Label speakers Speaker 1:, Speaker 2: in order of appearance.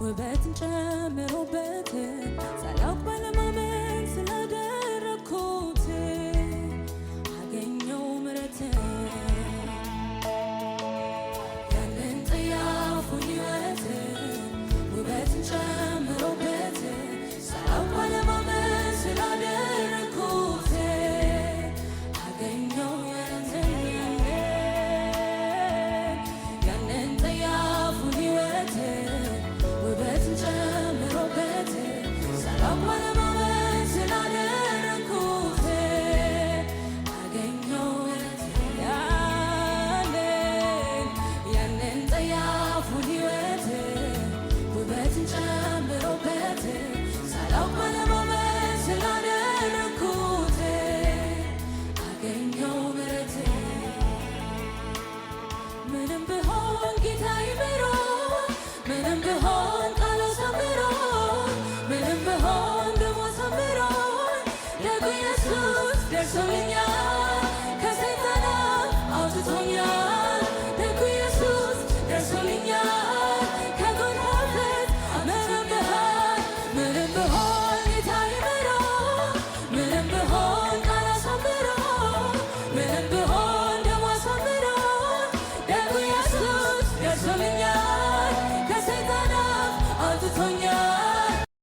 Speaker 1: ውበትን ጨምሮበት ሳላውቅ ባለማመን ስላደረኩት አገኘው ምሕረትን ያንን ጠያፉን ሕይወትን ውበትን ጨምሮበት ሳላውቅ ባለማመን ስላደረኩት አገኘው ያንን ጠያፉን ሕይወትን ውበትን ጨምሮበት ሳላውቅ ባለማመን ስላደረኩት አገኘው ያንን ጠያፉን ሕይወትን ውበትን ጨምሮበት ሳላውቅ ባለማመን ስላደረኩት አገኘው ምሕረትን ምንም ብሆን ጌታ ይምሮኝ ምንም ብሆን ቃሉ ሰምሮኝ ምንም ብሆን ደሞ ሰምሮኝ ደጉ ኢየሱስ ደርሶልኛል